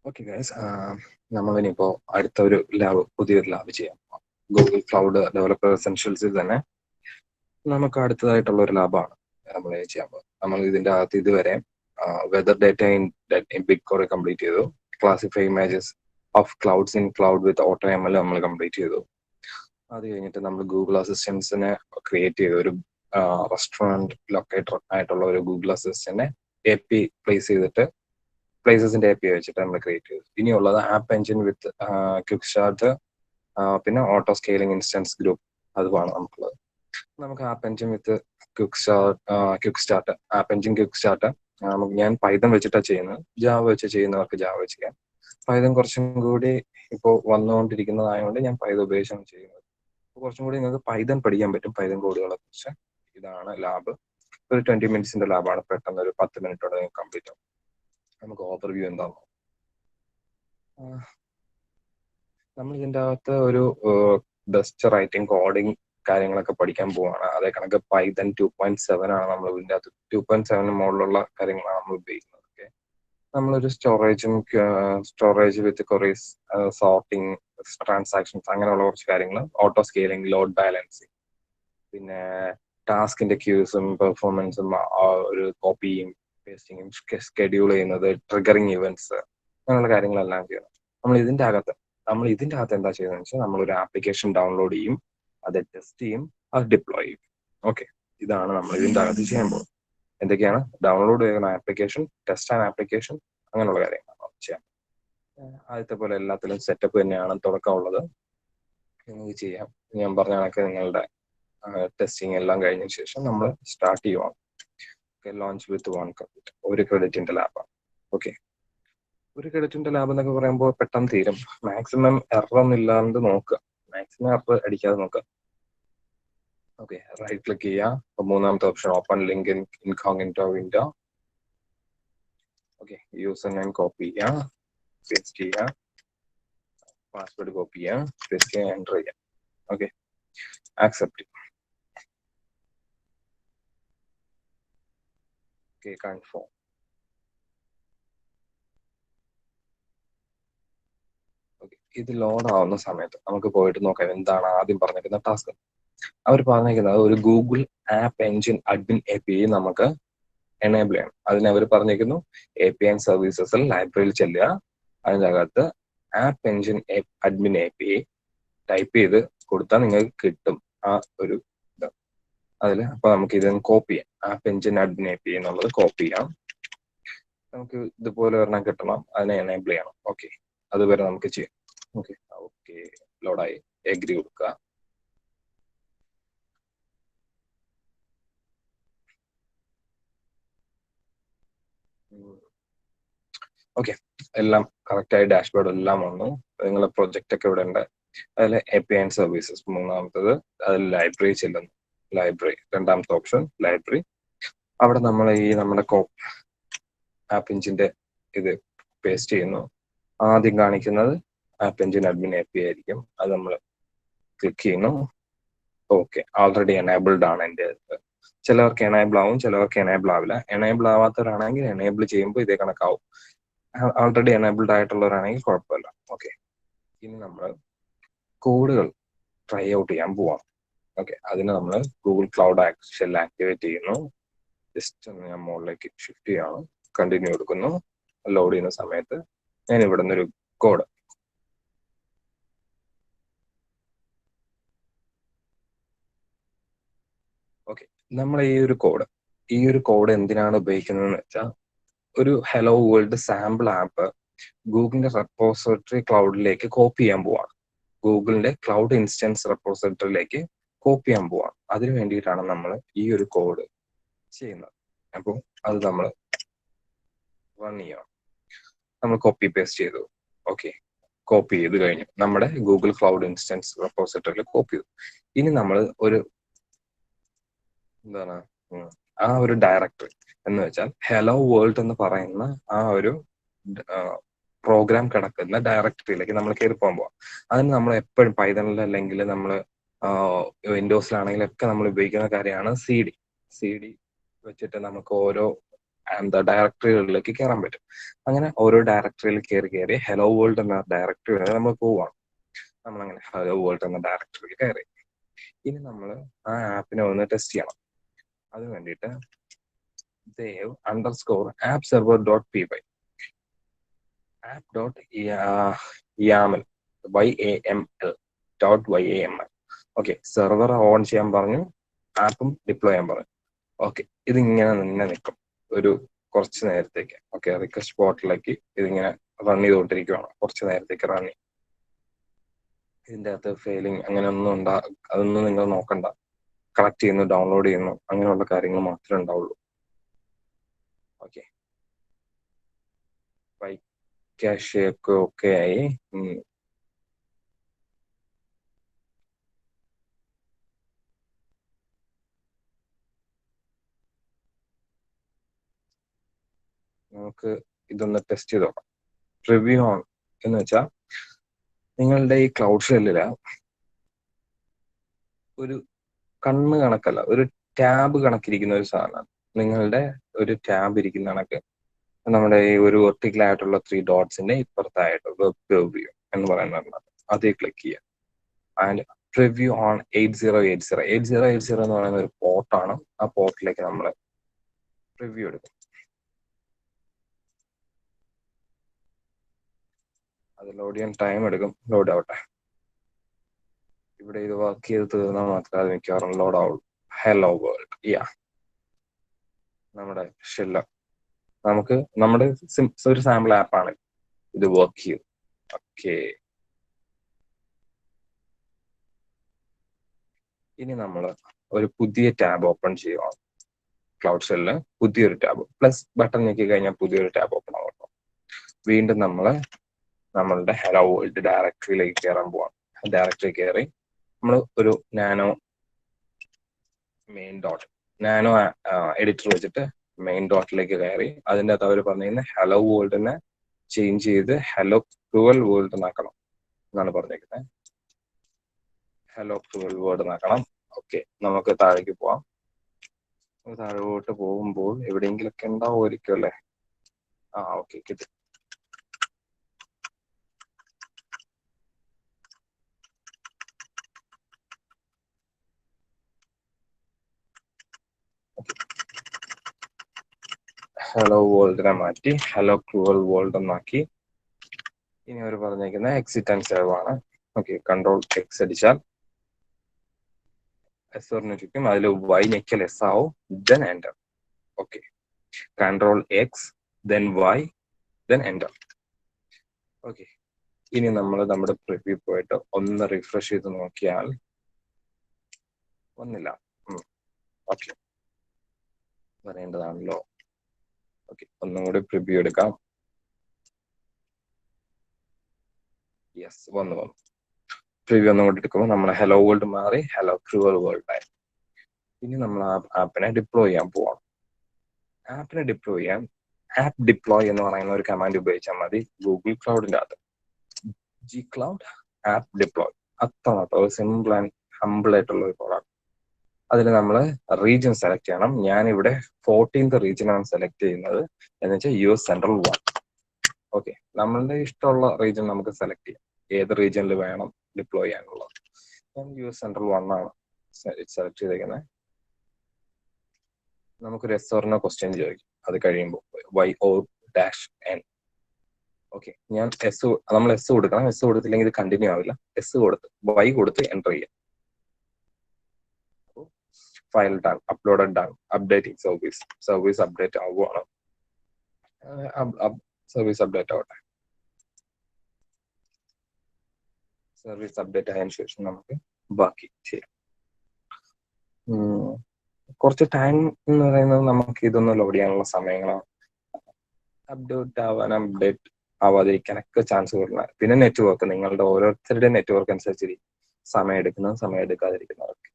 Okay guys, നമ്മളിനിപ്പോൾ അടുത്തൊരു പുതിയൊരു lab ചെയ്യാം. ഗൂഗിൾ ക്ലൗഡ് ഡെവലപ്പർ എസെൻഷ്യൽസിൽ തന്നെ നമുക്ക് അടുത്തതായിട്ടുള്ള ഒരു ലാബാണ് നമ്മൾ ചെയ്യാൻ പോകുന്നത്. നമ്മൾ ഇതിൻ്റെ അകത്ത് ഇതുവരെ weather data in big query complete ചെയ്തു. Classify images of clouds in cloud with AutoML നമ്മൾ കംപ്ലീറ്റ് ചെയ്തു. അത് കഴിഞ്ഞിട്ട് നമ്മൾ ഗൂഗിൾ അസിസ്റ്റൻസിനെ ക്രിയേറ്റ് ചെയ്തു. ഒരു റെസ്റ്റോറൻറ്റ് ലൊക്കേറ്റർ ആയിട്ടുള്ള ഒരു ഗൂഗിൾ അസിസ്റ്റന്റിനെ API പ്ലേസ് ചെയ്തിട്ട് പ്ലേസസിന്റെ API വെച്ചിട്ട് നമ്മൾ ക്രിയേറ്റ് ചെയ്തു. ഇനിയുള്ളത് ആപ്പ് എഞ്ചിൻ വിത്ത് ക്വിക്ക് സ്റ്റാർട്ട്, പിന്നെ ഓട്ടോ സ്കെയിലിംഗ് ഇൻസ്റ്റൻസ് ഗ്രൂപ്പ്, അതുമാണ് നമുക്കുള്ളത്. നമുക്ക് ആപ്പ് എഞ്ചിൻ വിത്ത് quick start, app engine quick start ഞാൻ പൈതൺ വെച്ചിട്ടാണ് ചെയ്യുന്നത്. ജാവ വെച്ച് ചെയ്യുന്നവർക്ക് ജാവ വെച്ച് ചെയ്യാം. പൈതൺ കുറച്ചും കൂടി ഇപ്പോൾ വന്നുകൊണ്ടിരിക്കുന്നതായതുകൊണ്ട് ഞാൻ പൈതൺ ഉപയോഗിച്ചാണ് ചെയ്യുന്നത്. കുറച്ചും കൂടി നിങ്ങൾക്ക് പൈതൺ പഠിക്കാൻ പറ്റും, പൈതൺ കോഡുകളെ കുറിച്ച്. ഇതാണ് ലാബ്. ഒരു 20 മിനിറ്റ്സിന്റെ ലാബാണ്. പെട്ടെന്ന് ഒരു 10 മിനിറ്റോടെ നിങ്ങൾക്ക് കംപ്ലീറ്റ് ആവും. നമുക്ക് ഓവർവ്യൂ എന്താണോ, നമ്മൾ ഇതിൻ്റെ അകത്ത് ഒരു ബെസ്റ്റ് റൈറ്റിംഗ് കോഡിങ് കാര്യങ്ങളൊക്കെ പഠിക്കാൻ പോവാണ്. അതേ കണക്ക് പൈതൺ 2.7 ആണ് നമ്മൾ ഇതിൻ്റെ അകത്ത്. 2.7 മുകളിലുള്ള കാര്യങ്ങളാണ് നമ്മൾ ഉപയോഗിക്കുന്നത്. ഓക്കെ, നമ്മളൊരു സ്റ്റോറേജ് വിത്ത് കൊറീസ്, സോർട്ടിങ്, ട്രാൻസാക്ഷൻസ്, അങ്ങനെയുള്ള കുറച്ച് കാര്യങ്ങൾ, ഓട്ടോ സ്കെയിലിംഗ്, ലോഡ് ബാലൻസിങ്, പിന്നെ ടാസ്കിന്റെ ക്യൂസും പെർഫോമൻസും, ഒരു കോപ്പിയും പേസ്റ്റിങ്ങും സ്കെഡ്യൂൾ ചെയ്യുന്നത്, ട്രിഗറിങ് ഇവന്റ്സ്, അങ്ങനെയുള്ള കാര്യങ്ങളെല്ലാം ചെയ്യണം. നമ്മൾ ഇതിൻ്റെ അകത്ത് എന്താ ചെയ്യുന്നത് വെച്ചാൽ നമ്മളൊരു ആപ്ലിക്കേഷൻ ഡൗൺലോഡ് ചെയ്യും, അത് ടെസ്റ്റ് ചെയ്യും, അത് ഡിപ്ലോയ് ചെയ്യും. ഓക്കെ, ഇതാണ് നമ്മൾ ഇതിൻ്റെ അകത്ത് ചെയ്യാൻ പോകുന്നത്. എന്തൊക്കെയാണ്? ഡൗൺലോഡ് ചെയ്യുന്ന ആപ്ലിക്കേഷൻ, ടെസ്റ്റ് ആൻഡ് ആപ്ലിക്കേഷൻ, അങ്ങനെയുള്ള കാര്യങ്ങളാണ് ചെയ്യാം. ആദ്യത്തെ പോലെ എല്ലാത്തിലും സെറ്റപ്പ് തന്നെയാണ് തുടക്കമുള്ളത്. നിങ്ങൾക്ക് ചെയ്യാം. ഞാൻ പറഞ്ഞ കണക്ക് നിങ്ങളുടെ ടെസ്റ്റിംഗ് എല്ലാം കഴിഞ്ഞ ശേഷം നമ്മൾ സ്റ്റാർട്ട് ചെയ്യുവാണ്. ലോഞ്ച് വിത്ത് 1 ക്രെഡിറ്റ്, ഒരു ക്രെഡിറ്റിന്റെ ലാബാണ്. ഓക്കെ, ഒരു ക്രെഡിറ്റിന്റെ ലാബ് എന്നൊക്കെ പറയുമ്പോൾ പെട്ടെന്ന് തീരും. മാക്സിമം എറർ ഒന്നും ഇല്ലാണ്ട് നോക്കുക, മാക്സിമം എറർ അടിക്കാതെ നോക്കുക. ഓക്കെ, റൈറ്റ് ക്ലിക്ക് ചെയ്യുക. മൂന്നാമത്തെ option open link in incognito window. Okay, user name copy ചെയ്യുക, പേസ്റ്റ് ചെയ്യുക, പാസ്വേഡ് കോപ്പി ചെയ്യുക, പേസ്റ്റ് ചെയ്യുക, എൻ്റർ ചെയ്യുക. Okay, accept. Okay, confirm. ഇത് ലോഡ് ആവുന്ന സമയത്ത് നമുക്ക് പോയിട്ട് നോക്കാം എന്താണ് ആദ്യം പറഞ്ഞിരിക്കുന്ന ടാസ്ക്. അവർ പറഞ്ഞിരിക്കുന്നത് ഒരു Google app engine admin API നമുക്ക് എനേബിൾ ചെയ്യണം. അതിന് അവർ പറഞ്ഞിരിക്കുന്നു API ആൻഡ് സർവീസസിൽ ലൈബ്രറിയിൽ ചെല്ലുക, അതിനകത്ത് app engine admin API type ചെയ്ത് കൊടുത്താൽ നിങ്ങൾക്ക് കിട്ടും ആ ഒരു ഇത്. അതിൽ അപ്പൊ നമുക്ക് ഇതൊന്ന് കോപ്പി ചെയ്യാം. ആപ്പ് എഞ്ചിൻ അഡ്മിൻ API എന്നുള്ളത് കോപ്പി ചെയ്യാം. നമുക്ക് ഇതുപോലെ ഒരെണ്ണം കിട്ടണം, അതിനെ എനേബിൾ ചെയ്യണം. ഓക്കെ, അതുവരെ നമുക്ക് ചെയ്യാം. ഓക്കെ, ലോഡായി, എഗ്രി കൊടുക്കുക. ഓക്കെ, എല്ലാം കറക്റ്റായി ഡാഷ്ബോർഡ് എല്ലാം വന്നു. നിങ്ങളുടെ പ്രൊജക്റ്റ് ഒക്കെ ഇവിടെ ഉണ്ട്. അതിൽ API ആൻഡ് സർവീസസ് മൂന്നാമത്തത്, അതിൽ ലൈബ്രറി ചെല്ലുന്നു. ലൈബ്രറി രണ്ടാമത്തെ ഓപ്ഷൻ ലൈബ്രറി. അവിടെ നമ്മൾ നമ്മുടെ ആപ്പ് എഞ്ചിന്റെ ഇത് പേസ്റ്റ് ചെയ്യുന്നു. ആദ്യം കാണിക്കുന്നത് ആപ്പ് എഞ്ചിൻ അഡ്മിൻ API ആയിരിക്കും. അത് നമ്മൾ ക്ലിക്ക് ചെയ്യുന്നു. ഓക്കെ, ഓൾറെഡി എനേബിൾഡ് ആണ് എൻ്റെ. ചിലവർക്ക് എനേബിൾ ആവും, ചിലവർക്ക് എനേബിൾ ആവില്ല. എനേബിൾ ആവാത്തവരാണെങ്കിൽ എനേബിൾ ചെയ്യുമ്പോൾ ഇതേ കണക്കാവും. ഓൾറെഡി എനേബിൾഡ് ആയിട്ടുള്ളവരാണെങ്കിൽ കുഴപ്പമില്ല. ഓക്കെ, ഇനി നമ്മൾ കോഡുകൾ ട്രൈ ഔട്ട് ചെയ്യാൻ പോവാം. ഓക്കെ, അതിന് നമ്മൾ ഗൂഗിൾ ക്ലൗഡ് ഷെൽ ആക്ടിവേറ്റ് ചെയ്യുന്നു. ജസ്റ്റ് ഒന്ന് ഞാൻ മുകളിലേക്ക് ഷിഫ്റ്റ് ചെയ്യാണ്, കണ്ടിന്യൂ കൊടുക്കുന്നു. ലോഡ് ചെയ്യുന്ന സമയത്ത് ഞാൻ ഇവിടെ നിന്നൊരു കോഡ്, ഓക്കെ, നമ്മൾ ഈ ഒരു കോഡ് എന്തിനാണ് ഉപയോഗിക്കുന്നതെന്ന് വെച്ചാൽ ഒരു ഹലോ വേൾഡ് സാമ്പിൾ ആപ്പ് ഗൂഗിളിന്റെ റെപ്പോസിറ്ററി ക്ലൗഡിലേക്ക് കോപ്പി ചെയ്യാൻ പോവാണ്. ഗൂഗിളിന്റെ ക്ലൗഡ് ഇൻസ്റ്റൻസ് റെപ്പോസിറ്ററിയിലേക്ക് കോപ്പി ചെയ്യാൻ പോവാണ്. അതിനു വേണ്ടിയിട്ടാണ് നമ്മൾ ഈ ഒരു കോഡ് ചെയ്യുന്നത്. അപ്പോൾ അത് നമ്മൾ റൺ ചെയ്യണം. നമ്മൾ കോപ്പി പേസ്റ്റ് ചെയ്തു. ഓക്കെ, കോപ്പി ചെയ്ത് കഴിഞ്ഞു. നമ്മുടെ ഗൂഗിൾ ക്ലൗഡ് ഇൻസ്റ്റൻസ് റെപ്പോസിറ്ററിയിൽ കോപ്പി ചെയ്തു. ഇനി നമ്മൾ എന്താണ് ആ ഒരു ഡയറക്ടറി എന്ന് വെച്ചാൽ ഹലോ വേൾഡ് എന്ന് പറയുന്ന ആ ഒരു പ്രോഗ്രാം കിടക്കുന്ന ഡയറക്ടറിയിലേക്ക് നമ്മൾ കയറി പോകാൻ പോവാം. അതിന് നമ്മൾ എപ്പോഴും പൈതണിൽ അല്ലെങ്കിൽ നമ്മൾ വിൻഡോസിലാണെങ്കിലും ഒക്കെ നമ്മൾ ഉപയോഗിക്കുന്ന കാര്യമാണ് CD വെച്ചിട്ട് നമുക്ക് ഓരോ ഡയറക്ടറികളിലേക്ക് കയറാൻ പറ്റും. അങ്ങനെ ഓരോ ഡയറക്ടറിയിൽ കയറി ഹലോ വേൾഡ് എന്ന ഡയറക്ടറി വരെ നമ്മൾ പോവാണ്. നമ്മളങ്ങനെ ഹലോ വേൾഡ് എന്ന ഡയറക്ടറിയിൽ കയറി. ഇനി നമ്മൾ ആ ആപ്പിനെ ഒന്ന് ടെസ്റ്റ് ചെയ്യണം. അതിന് വേണ്ടിയിട്ട് dev_app_server.py app.yaml YAML okay, server on ചെയ്യാൻ പറഞ്ഞു, ആപ്പും ഡിപ്ലോയ് ചെയ്യാൻ പറഞ്ഞു. ഓക്കെ, ഇതിങ്ങനെ തന്നെ നിൽക്കും ഒരു കുറച്ച് നേരത്തേക്ക്. ഓക്കെ, റിക്വസ്റ്റ് പോർട്ടലിലേക്ക് ഇതിങ്ങനെ റൺ ചെയ്തുകൊണ്ടിരിക്കുകയാണ് കുറച്ച് നേരത്തേക്ക് റൺ ചെയ്യും. ഇതിൻ്റെ അകത്ത് ഫെയിലിംഗ് അങ്ങനെ ഒന്നും അതൊന്നും നിങ്ങൾ നോക്കണ്ട. കളക്ട് ചെയ്യുന്നു, ഡൗൺലോഡ് ചെയ്യുന്നു, അങ്ങനെയുള്ള കാര്യങ്ങൾ മാത്രമേ ഉണ്ടാവുള്ളൂ. ഓക്കെ, ക്യാഷ് ഒക്കെ ഓക്കെ ആയി. നമുക്ക് ഇതൊന്ന് ടെസ്റ്റ് ചെയ്ത് നോക്കാം. പ്രിവ്യൂ ഓൺ എന്ന് വെച്ചാൽ നിങ്ങളുടെ ഈ ക്ലൗഡ് ഷെല്ലില് ഒരു കണ്ണ് കണക്കല്ല, ഒരു ടാബ് കണക്കിരിക്കുന്ന ഒരു സാധനമാണ്. നിങ്ങളുടെ ഒരു ടാബ് ഇരിക്കുന്ന കണക്ക് നമ്മുടെ ഈ ഒരു വെർട്ടിക്കൽ ആയിട്ടുള്ള 3 ഡോട്ട്സിന്റെ ഇപ്പുറത്തായിട്ട് വെബ് പ്രിവ്യൂ എന്ന് പറയുന്നത് അതേ ക്ലിക്ക് ചെയ്യുക. ആൻഡ് പ്രിവ്യൂ ഓൺ 8080 എന്ന് പറയുന്ന ഒരു പോർട്ടാണ്. ആ പോർട്ടിലേക്ക് നമ്മൾ പ്രിവ്യൂ എടുക്കും. അത് ലോഡ് ചെയ്യാൻ ടൈം എടുക്കും. ലോഡ് ആവട്ടെ. ഇവിടെ ഇത് വർക്ക് ചെയ്ത് തീർന്നാൽ മാത്രമേ അത് മിക്കവാറും ലോഡ് ആവുള്ളൂ. ഹലോ വേൾഡ്, നമ്മുടെ ഷെല്ല് നമുക്ക് നമ്മുടെ ഒരു സാമ്പിൾ ആപ്പാണ് ഇത് വർക്ക് ചെയ്യും. ഓക്കെ, ഇനി നമ്മൾ ഒരു പുതിയ ടാബ് ഓപ്പൺ ചെയ്യുക. ക്ലൗഡ് ഷെല്ലില് പുതിയൊരു ടാബ് പ്ലസ് ബട്ടൺ ഞെക്കി കഴിഞ്ഞാൽ പുതിയൊരു ടാബ് ഓപ്പൺ ആവും. വീണ്ടും നമ്മളുടെ ഹലോ വേൾഡ് ഡയറക്ടറിയിലേക്ക് കയറാൻ പോവാം. ഡയറക്ടറി കയറി നമ്മൾ ഒരു നാനോ എഡിറ്റർ വെച്ചിട്ട് മെയിൻ ഡോട്ടിലേക്ക് കയറി അതിൻ്റെ അകത്ത് അവർ പറഞ്ഞിരുന്നത് ഹലോ വേൾഡിനെ ചേഞ്ച് ചെയ്ത് ഹലോ ക്രൂവൽ വേൾഡ് എന്നാക്കണം എന്നാണ് പറഞ്ഞിരിക്കുന്നത്. ഹലോ ക്രൂവൽ വേൾഡ് എന്നാക്കണം. ഓക്കെ, നമുക്ക് താഴേക്ക് പോവാം. താഴോട്ട് പോകുമ്പോൾ എവിടെയെങ്കിലൊക്കെ ഉണ്ടാവുമായിരിക്കും അല്ലേ? ഓക്കെ, കിട്ടി. ഹലോ വേൾഡിനെ മാറ്റി ഹലോ ക്രൂവൽ വേൾഡ് എന്നാക്കി. ഇനി അവർ പറഞ്ഞേക്കുന്ന എക്സിറ്റ് ആൻഡ് സേവ് ആണ്. ഓക്കെ, കൺട്രോൾ എക്സ് അടിച്ചാൽ എസ് പറഞ്ഞിരിക്കും. അതിൽ വൈ ഞെക്കിയാൽ എസ് ആവും, then enter. Okay, control X then Y then enter. Okay, ഇനി നമ്മൾ നമ്മുടെ പ്രിവ്യൂ പോയിട്ട് ഒന്ന് റിഫ്രഷ് ചെയ്ത് നോക്കിയാൽ ഒന്നില്ല. ഓക്കെ, പറയേണ്ടതാണല്ലോ. ഓക്കെ, ഒന്നും കൂടി പ്രിവ്യൂ എടുക്കാം. യെസ്, വന്നു. പ്രിവ്യൂ ഒന്നും കൂടി എടുക്കുമ്പോൾ നമ്മൾ ഹലോ വേൾഡ് മാറി ഹലോ ക്രൂവൽ വേൾഡ് ആയി. ഇനി നമ്മൾ ആ ആപ്പിനെ ഡിപ്ലോയ് ചെയ്യാൻ പോവാം. ആപ്പിനെ ഡിപ്ലോയ് ചെയ്യാൻ ആപ്പ് ഡിപ്ലോയ് എന്ന് പറയുന്ന ഒരു കമാൻഡ് ഉപയോഗിച്ചാൽ മതി. ഗൂഗിൾ ക്ലൗഡിന്റെ അകത്ത് ജി ക്ലൗഡ് ആപ്പ് ഡിപ്ലോയ്, അത്രമാത്രം ഒരു സിമ്പിൾ ആൻഡ് ഹമ്പിൾ ആയിട്ടുള്ള ഒരു പ്രോഡക്റ്റ്. അതിൽ നമ്മൾ റീജിയൻ സെലക്ട് ചെയ്യണം. ഞാനിവിടെ 14th റീജിയനാണ് സെലക്ട് ചെയ്യുന്നത്, എന്ന് വെച്ചാൽ US സെൻട്രൽ 1. ഓക്കെ, നമ്മളുടെ ഇഷ്ടമുള്ള റീജിയൻ നമുക്ക് സെലക്ട് ചെയ്യാം, ഏത് റീജിയനിൽ വേണം ഡിപ്ലോയ് ചെയ്യാനുള്ളത്. ഞാൻ US സെൻട്രൽ 1 ആണ് സെലക്ട് ചെയ്തേക്കുന്നത്. നമുക്കൊരു എസ് ഓർ നോ ക്വസ്റ്റ്യൻ ചോദിക്കും അത് കഴിയുമ്പോൾ, Y_N. ഓക്കെ, നമ്മൾ എസ് കൊടുക്കണം. എസ് കൊടുത്തില്ലെങ്കിൽ ഇത് കണ്ടിന്യൂ ആവില്ല. എസ് കൊടുത്ത് Y കൊടുത്ത് എൻ്റർ ചെയ്യാം. File done, uploaded done, updating service update ആവുകയാണ്. സർവീസ് അപ്ഡേറ്റ് ആവട്ടെ. സർവീസ് അപ്ഡേറ്റ് ആയതിനു ശേഷം നമുക്ക് ബാക്കി ചെയ്യാം. കുറച്ച് ടൈം എന്ന് പറയുന്നത് നമുക്ക് ഇതൊന്ന് ലോഡ് ചെയ്യാനുള്ള സമയങ്ങളാണ്. അപ്ഡേറ്റ് ആവാതിരിക്കാനൊക്കെ ചാൻസ് കൂടുതലാണ്. പിന്നെ നെറ്റ്വർക്ക്, നിങ്ങളുടെ ഓരോരുത്തരുടെ നെറ്റ്വർക്ക് അനുസരിച്ച് സമയം എടുക്കുന്നത്, സമയം എടുക്കാതിരിക്കുന്നതൊക്കെ.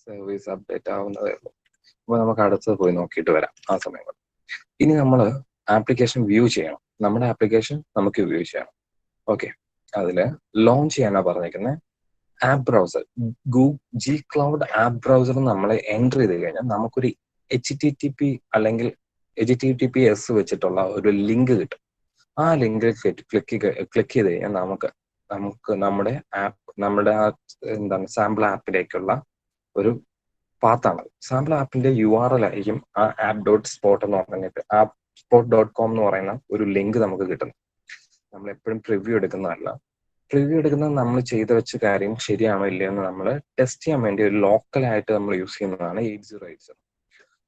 സർവീസ് അപ്ഡേറ്റ് ആവുന്നതേ ഉള്ളൂ. അപ്പോൾ നമുക്ക് അടുത്തത് പോയി നോക്കിയിട്ട് വരാം ആ സമയം കൊണ്ട്. ഇനി നമ്മൾ ആപ്ലിക്കേഷൻ വ്യൂ ചെയ്യണം. നമ്മുടെ ആപ്ലിക്കേഷൻ നമുക്ക് വ്യൂ ചെയ്യണം. ഓക്കെ, അതിൽ ലോഞ്ച് ചെയ്യാനാ പറഞ്ഞിരിക്കുന്നത് app browser. G cloud app browser നമ്മൾ എൻ്റർ ചെയ്ത് കഴിഞ്ഞാൽ നമുക്കൊരു HTTP അല്ലെങ്കിൽ HTTPS വെച്ചിട്ടുള്ള ഒരു ലിങ്ക് കിട്ടും. ആ ലിങ്ക് ക്ലിക്ക് ചെയ്ത് കഴിഞ്ഞാൽ നമുക്ക് നമ്മുടെ ആ എന്താണ് സാമ്പിൾ ആപ്പിലേക്കുള്ള ഒരു പാത്താണ്. സാമ്പിൾ ആപ്പിന്റെ URL ആയിരിക്കും ആ app.spot എന്ന് പറഞ്ഞിട്ട് appspot.com എന്ന് പറയുന്ന ഒരു ലിങ്ക് നമുക്ക് കിട്ടുന്നത്. നമ്മൾ എപ്പോഴും പ്രിവ്യൂ എടുക്കുന്നതല്ല. പ്രിവ്യൂ എടുക്കുന്നത് നമ്മൾ ചെയ്ത് വെച്ച കാര്യം ശരിയാണോ ഇല്ലയോ എന്ന് നമ്മൾ ടെസ്റ്റ് ചെയ്യാൻ വേണ്ടി ഒരു ലോക്കലായിട്ട് നമ്മൾ യൂസ് ചെയ്യുന്നതാണ് 8080.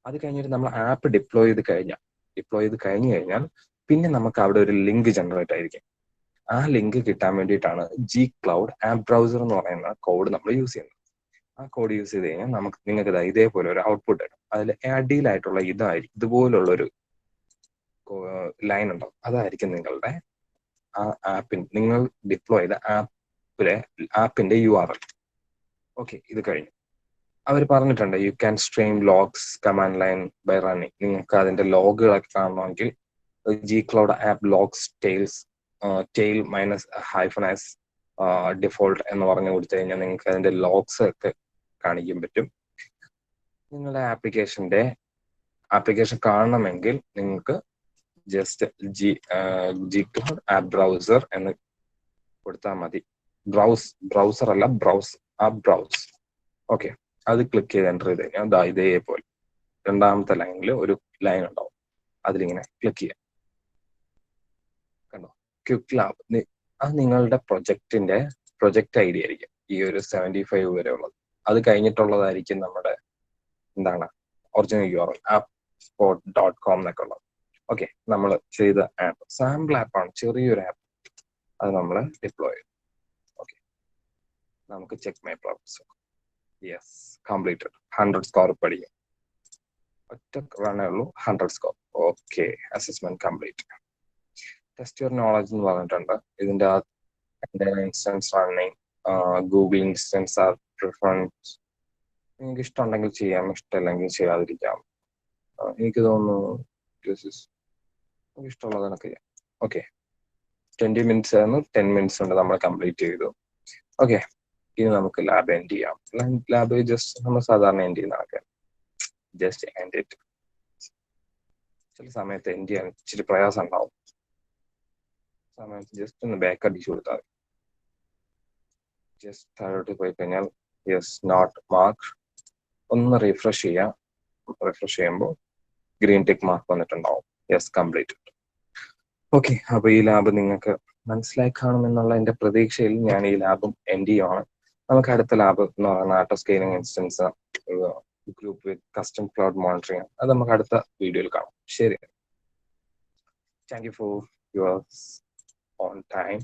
അത് കഴിഞ്ഞിട്ട് നമ്മൾ ആപ്പ് ഡിപ്ലോയ് ചെയ്ത് കഴിഞ്ഞാൽ പിന്നെ നമുക്ക് അവിടെ ഒരു ലിങ്ക് ജനറേറ്റ് ആയിരിക്കും. ആ ലിങ്ക് കിട്ടാൻ വേണ്ടിയിട്ടാണ് ജി ക്ലൗഡ് ആപ്പ് ബ്രൗസർ എന്ന് പറയുന്ന കോഡ് നമ്മൾ യൂസ് ചെയ്യുന്നത്. ആ കോഡ് യൂസ് ചെയ്ത് കഴിഞ്ഞാൽ നിങ്ങൾക്ക് ഇതേപോലെ ഒരു ഔട്ട്പുട്ട് കിട്ടും. അതിൽ അടിയിലായിട്ടുള്ള ഇതുപോലുള്ളൊരു ലൈൻ ഉണ്ടാവും. അതായിരിക്കും നിങ്ങളുടെ ആ നിങ്ങൾ ഡിപ്ലോയ് ചെയ്ത ആപ്പിന്റെ URL. ഓക്കെ, ഇത് കഴിഞ്ഞു. അവർ പറഞ്ഞിട്ടുണ്ട് you can stream logs command line by running. നിങ്ങൾക്ക് അതിന്റെ ലോഗുകളൊക്കെ കാണണമെങ്കിൽ G cloud app logs tail --s default എന്ന് പറഞ്ഞു കൊടുത്തു കഴിഞ്ഞാൽ നിങ്ങൾക്ക് അതിന്റെ ലോഗ്സ് ഒക്കെ കാണിക്കാൻ പറ്റും. നിങ്ങളുടെ ആപ്ലിക്കേഷൻ കാണണമെങ്കിൽ നിങ്ങൾക്ക് just G cloud app browser എന്ന് കൊടുത്താൽ മതി. ബ്രൗസർ അല്ല, ആപ്പ് ബ്രൗസ്. ഓക്കെ, അത് ക്ലിക്ക് ചെയ്ത് എൻ്റർ ചെയ്ത് കഴിഞ്ഞാൽ ഇതേപോലെ രണ്ടാമത്തെ ലൈനിൽ ഒരു ലൈൻ ഉണ്ടാവും. അതിലിങ്ങനെ ക്ലിക്ക് ചെയ്യാം. കണ്ടോ, ക്വിക്ക് ലാബ്. അത് നിങ്ങളുടെ പ്രൊജക്റ്റ് ID ആയിരിക്കും ഈ ഒരു 75 വരെ ഉള്ളത്. അത് കഴിഞ്ഞിട്ടുള്ളതായിരിക്കും നമ്മുടെ ഒറിജിനൽ URL appspot.com എന്നൊക്കെ ഉള്ളത്. ഓക്കെ, നമ്മൾ ചെയ്ത ആപ്പ് സാമ്പിൾ ആപ്പാണ്, ചെറിയൊരു ആപ്പ്. അത് നമ്മൾ ഡിപ്ലോയ് ചെയ്തു. ഓക്കെ, നമുക്ക് check my progress. Yes, completed. 100 score പഠിക്കും. ഒറ്റ റണ്ണേ ഉള്ളൂ, 100 score. Okay, assessment complete. Test your knowledge എന്ന് പറഞ്ഞിട്ടുണ്ട്. ഇതിന്റെ instance running, Google instance are preference. നിങ്ങൾക്ക് ഇഷ്ടമുണ്ടെങ്കിൽ ചെയ്യാം, ഇഷ്ടമല്ലെങ്കിൽ ചെയ്യാതിരിക്കാം. എനിക്ക് തോന്നുന്നു ഇഷ്ടമുള്ളതൊക്കെ ചെയ്യാം. ഓക്കെ, 20 മിനിറ്റ്സ് ആയിരുന്നു, 10 മിനിറ്റ്സ് കൊണ്ട് നമ്മൾ കംപ്ലീറ്റ് ചെയ്തു. ഓക്കെ, ഇനി നമുക്ക് ലാബ് എൻഡ് ചെയ്യാം. ലാബ് ജസ്റ്റ് നമ്മൾ സാധാരണ എൻഡ് ചെയ്യുന്ന ജസ്റ്റ് എൻഡ് ഇറ്റ്. ചില സമയത്ത് എൻഡ് ചെയ്യാൻ ഇച്ചിരി പ്രയാസം ഉണ്ടാവും. സമയത്ത് ജസ്റ്റ് ഒന്ന് ബാക്ക് അടിച്ചു കൊടുത്താൽ മതി. ജസ്റ്റ് താഴോട്ട് പോയി കഴിഞ്ഞാൽ യെസ് നോട്ട് മാർക്ക് ഒന്ന് റിഫ്രഷ് ചെയ്യാം. റിഫ്രഷ് ചെയ്യുമ്പോൾ ഗ്രീൻ ടിക്ക് മാർക്ക് വന്നിട്ടുണ്ടാവും. Yes, complete. ഓക്കെ, അപ്പൊ ഈ ലാബ് നിങ്ങൾക്ക് മനസ്സിലായി കാണുമെന്നുള്ള എന്റെ പ്രതീക്ഷയിൽ ഞാൻ ഈ ലാബും എൻഡ് ചെയ്യുവാണ്. നമുക്ക് അടുത്ത ലാബ് എന്ന് പറയുന്ന ആട്ടോ സ്കെയിലിംഗ് ഇൻസ്റ്റൻസ് ഗ്രൂപ്പ് വിത്ത് കസ്റ്റം ക്ലൗഡ് മോണിറ്ററിംഗ്. അത് നമുക്ക് അടുത്ത വീഡിയോയിൽ കാണാം. ശരി, thank you for your own time.